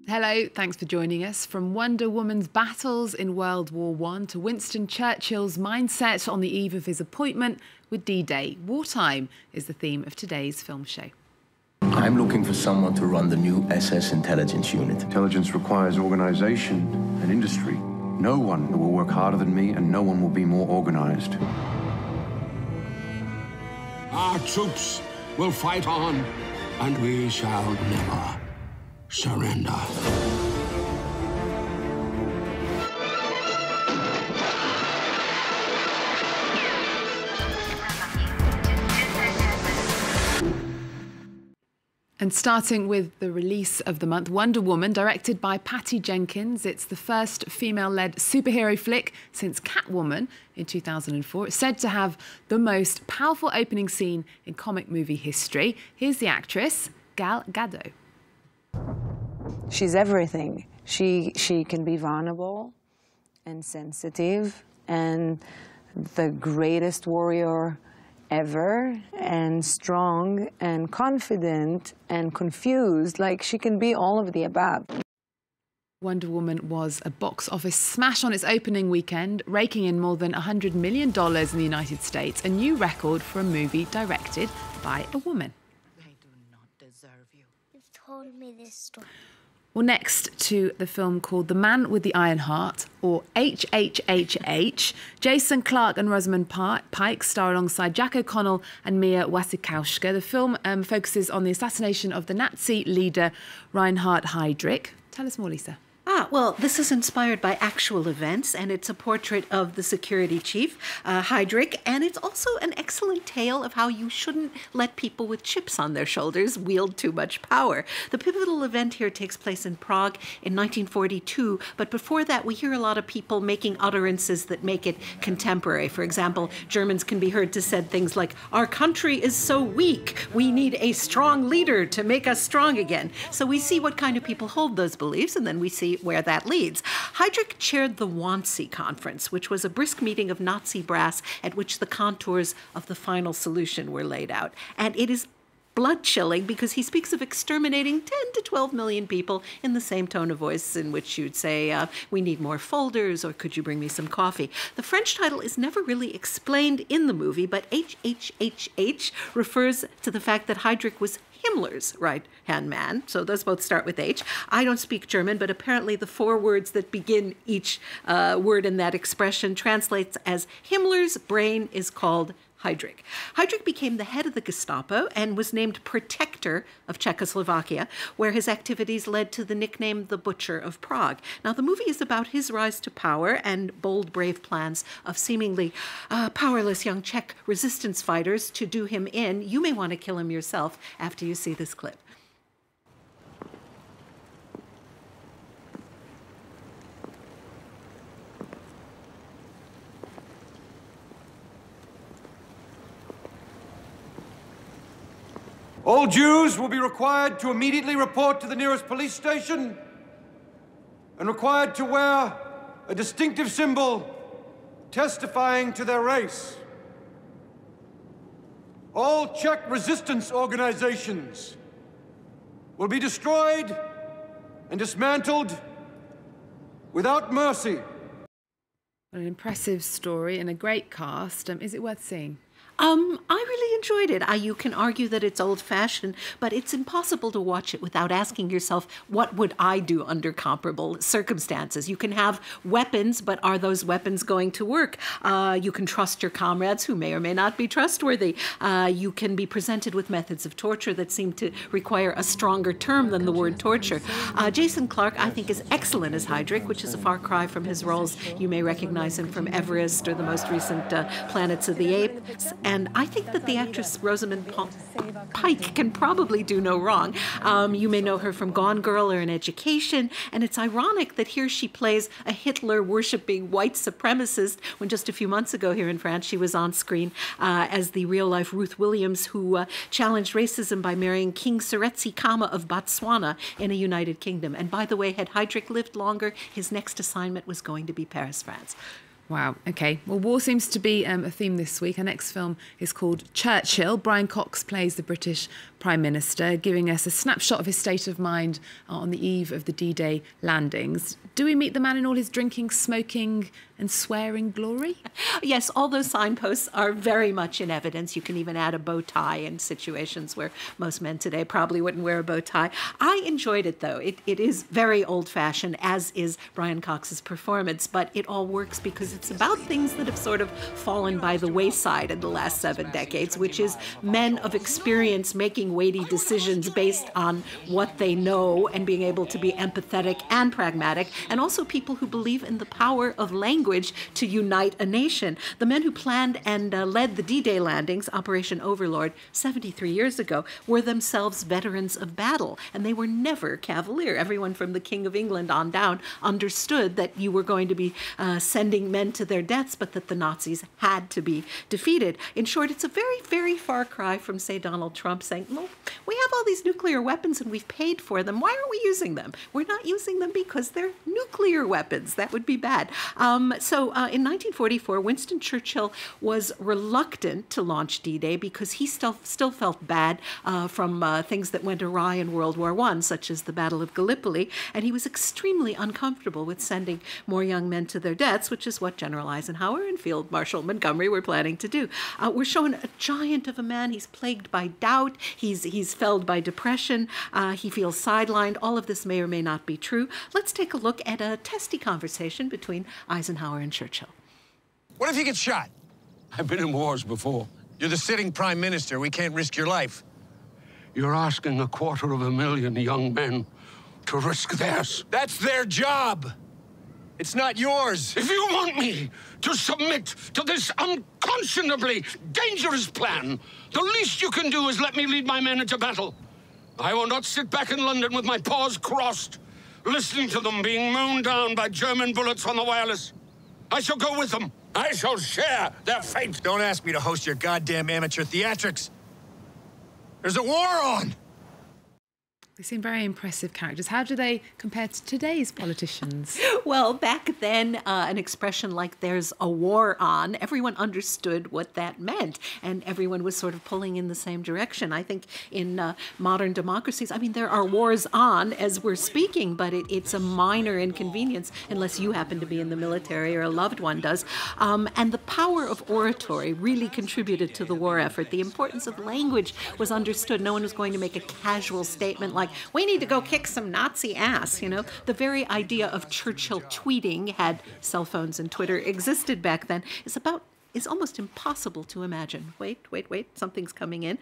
Hello, thanks for joining us. From Wonder Woman's battles in World War I to Winston Churchill's mindset on the eve of his appointment with D-Day, wartime is the theme of today's film show. I'm looking for someone to run the new SS intelligence unit. Intelligence requires organization and industry. No one will work harder than me, and no one will be more organized. Our troops will fight on, and we shall never surrender. And starting with the release of the month, Wonder Woman, directed by Patty Jenkins. It's the first female-led superhero flick since Catwoman in 2004. It's said to have the most powerful opening scene in comic movie history. Here's the actress, Gal Gadot. She's everything. She can be vulnerable and sensitive and the greatest warrior ever, and strong and confident and confused. Like, she can be all of the above. Wonder Woman was a box office smash on its opening weekend, raking in more than $100 million in the United States, a new record for a movie directed by a woman. I do not deserve you. You've told me this story. Well, next to the film called The Man with the Iron Heart, or HHhH, Jason Clarke and Rosamund Pike star alongside Jack O'Connell and Mia Wasikowska. The film focuses on the assassination of the Nazi leader Reinhard Heydrich. Tell us more, Lisa. Well, this is inspired by actual events, and it's a portrait of the security chief, Heydrich, and it's also an excellent tale of how you shouldn't let people with chips on their shoulders wield too much power. The pivotal event here takes place in Prague in 1942, but before that we hear a lot of people making utterances that make it contemporary. For example, Germans can be heard to say things like, "Our country is so weak, we need a strong leader to make us strong again." So we see what kind of people hold those beliefs, and then we see where that leads. Heydrich chaired the Wannsee Conference, which was a brisk meeting of Nazi brass at which the contours of the final solution were laid out. And it is blood-chilling because he speaks of exterminating 10 to 12 million people in the same tone of voice in which you'd say, we need more folders, or could you bring me some coffee? The French title is never really explained in the movie, but HHhH refers to the fact that Heydrich was Himmler's right-hand man, so those both start with H. I don't speak German, but apparently the four words that begin each word in that expression translates as Himmler's brain is called Heydrich. Heydrich became the head of the Gestapo and was named protector of Czechoslovakia, where his activities led to the nickname the Butcher of Prague. Now, the movie is about his rise to power and bold, brave plans of seemingly powerless young Czech resistance fighters to do him in. You may want to kill him yourself after you see this clip. All Jews will be required to immediately report to the nearest police station and required to wear a distinctive symbol testifying to their race. All Czech resistance organizations will be destroyed and dismantled without mercy. An impressive story and a great cast. Is it worth seeing? I really enjoyed it. You can argue that it's old-fashioned, but it's impossible to watch it without asking yourself, what would I do under comparable circumstances? You can have weapons, but are those weapons going to work? You can trust your comrades, who may or may not be trustworthy. You can be presented with methods of torture that seem to require a stronger term than the word torture. Jason Clarke, I think, is excellent as Heydrich, which is a far cry from his roles. You may recognize him from Everest or the most recent Planets of the Apes. And I think that the actress Rosamund Pike can probably do no wrong. You may know her from Gone Girl or In Education, and it's ironic that here she plays a Hitler-worshipping white supremacist when just a few months ago here in France she was on screen as the real-life Ruth Williams, who challenged racism by marrying King Seretse Khama of Botswana in a United Kingdom. And by the way, had Heydrich lived longer, his next assignment was going to be Paris, France. Wow, okay. Well, war seems to be a theme this week. Our next film is called Churchill. Brian Cox plays the British Prime Minister, giving us a snapshot of his state of mind on the eve of the D-Day landings. Do we meet the man in all his drinking, smoking and swearing glory? Yes, all those signposts are very much in evidence. You can even add a bow tie in situations where most men today probably wouldn't wear a bow tie. I enjoyed it, though. It is very old-fashioned, as is Brian Cox's performance, but it all works because it's about things that have sort of fallen by the wayside in the last 7 decades, which is men of experience making weighty decisions based on what they know and being able to be empathetic and pragmatic, and also people who believe in the power of language to unite a nation. The men who planned and led the D-Day landings, Operation Overlord, 73 years ago, were themselves veterans of battle, and they were never cavalier. Everyone from the King of England on down understood that you were going to be sending men to their deaths, but that the Nazis had to be defeated. In short, it's a very, very far cry from, say, Donald Trump saying, well, we have all these nuclear weapons and we've paid for them. Why aren't we using them? We're not using them because they're nuclear weapons. That would be bad. So in 1944, Winston Churchill was reluctant to launch D-Day because he still felt bad from things that went awry in World War I, such as the Battle of Gallipoli, and he was extremely uncomfortable with sending more young men to their deaths, which is what General Eisenhower and Field Marshal Montgomery were planning to do. We're shown a giant of a man. He's plagued by doubt. He's felled by depression. He feels sidelined. All of this may or may not be true. Let's take a look at a testy conversation between Eisenhower and Churchill. What if you get shot? I've been in wars before. You're the sitting prime minister. We can't risk your life. You're asking 250,000 young men to risk theirs. That's their job. It's not yours. If you want me to submit to this unconscionably dangerous plan, the least you can do is let me lead my men into battle. I will not sit back in London with my paws crossed, listening to them being mown down by German bullets on the wireless. I shall go with them. I shall share their fate. Don't ask me to host your goddamn amateur theatrics. There's a war on. They seem very impressive characters. How do they compare to today's politicians? Well, back then, an expression like "there's a war on," everyone understood what that meant, and everyone was sort of pulling in the same direction. I think in modern democracies, I mean, there are wars on as we're speaking, but it's a minor inconvenience unless you happen to be in the military or a loved one does. And the power of oratory really contributed to the war effort. The importance of language was understood. No one was going to make a casual statement like, we need to go kick some Nazi ass, you know? The very idea of Churchill tweeting, had cell phones and Twitter existed back then, is almost impossible to imagine. Wait, something's coming in.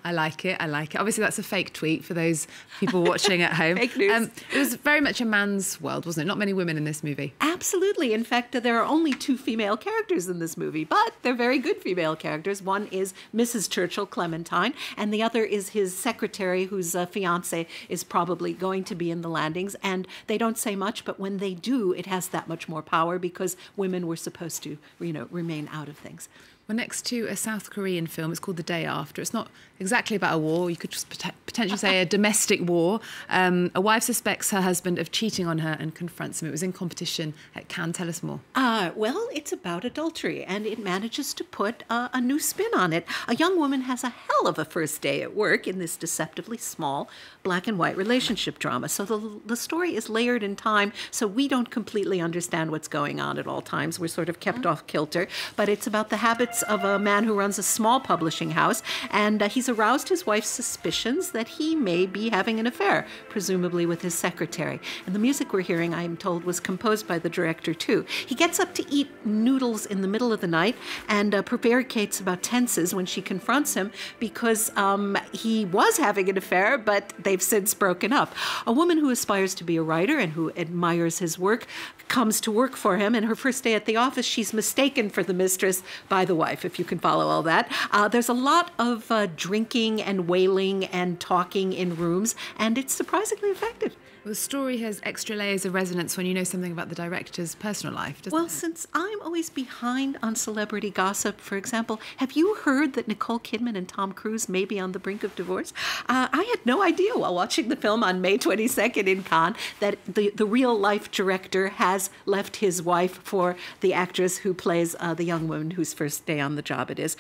I like it. Obviously, that's a fake tweet for those people watching at home. Fake news. It was very much a man's world, wasn't it? Not many women in this movie. Absolutely. In fact, there are only 2 female characters in this movie, but they're very good female characters. One is Mrs. Churchill, Clementine, and the other is his secretary, whose fiancé is probably going to be in the landings. And they don't say much, but when they do, it has that much more power because women were supposed to, remain out of things. We're next to a South Korean film. It's called The Day After. It's not exactly about a war. You could just potentially say a domestic war. A wife suspects her husband of cheating on her and confronts him. It was in competition at Cannes. Tell us more. Well, it's about adultery, and it manages to put a new spin on it. A young woman has a hell of a first day at work in this deceptively small black and white relationship drama. So the story is layered in time, so we don't completely understand what's going on at all times. We're sort of kept off kilter, but it's about the habits of a man who runs a small publishing house, and he's aroused his wife's suspicions that he may be having an affair, presumably with his secretary. And the music we're hearing, I'm told, was composed by the director, too. He gets up to eat noodles in the middle of the night and prevaricates about tenses when she confronts him because he was having an affair, but they've since broken up. A woman who aspires to be a writer and who admires his work comes to work for him, and her first day at the office, she's mistaken for the mistress by the wife. wife, if you can follow all that. There's a lot of drinking and wailing and talking in rooms, and it's surprisingly effective. The story has extra layers of resonance when you know something about the director's personal life, doesn't it? Well, since I'm always behind on celebrity gossip, for example, have you heard that Nicole Kidman and Tom Cruise may be on the brink of divorce? I had no idea while watching the film on May 22nd in Cannes that the real-life director has left his wife for the actress who plays the young woman whose first day on the job it is.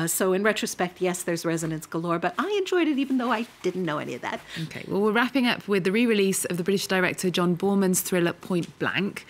So in retrospect, yes, there's resonance galore, but I enjoyed it even though I didn't know any of that. Okay, well, we're wrapping up with the re-release of the British director John Boorman's thriller Point Blank.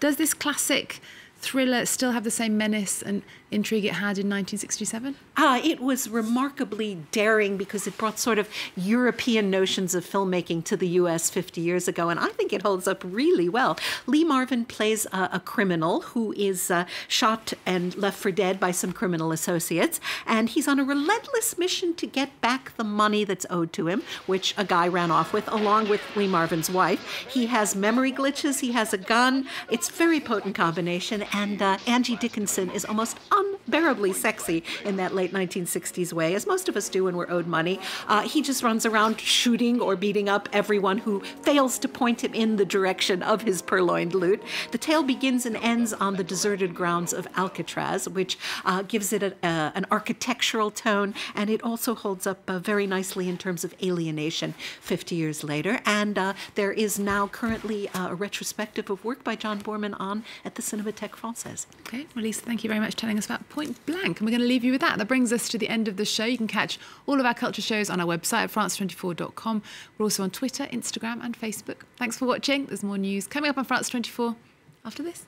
Does this classic thriller still have the same menace and intrigue it had in 1967? It was remarkably daring because it brought sort of European notions of filmmaking to the U.S. 50 years ago, and I think it holds up really well. Lee Marvin plays a criminal who is shot and left for dead by some criminal associates, and he's on a relentless mission to get back the money that's owed to him, which a guy ran off with, along with Lee Marvin's wife. He has memory glitches, he has a gun. It's a very potent combination, and Angie Dickinson is almost unbearably sexy in that late 1960s way, as most of us do when we're owed money. He just runs around shooting or beating up everyone who fails to point him in the direction of his purloined loot. The tale begins and ends on the deserted grounds of Alcatraz, which gives it an architectural tone, and it also holds up very nicely in terms of alienation 50 years later. And there is now currently a retrospective of work by John Boorman on at the Cinémathèque Française. Okay, well, Lisa, thank you very much for telling us about Point Blank, and we're going to leave you with that. That brings us to the end of the show. You can catch all of our culture shows on our website at france24.com. We're also on Twitter, Instagram and Facebook. Thanks for watching. There's more news coming up on France 24 after this.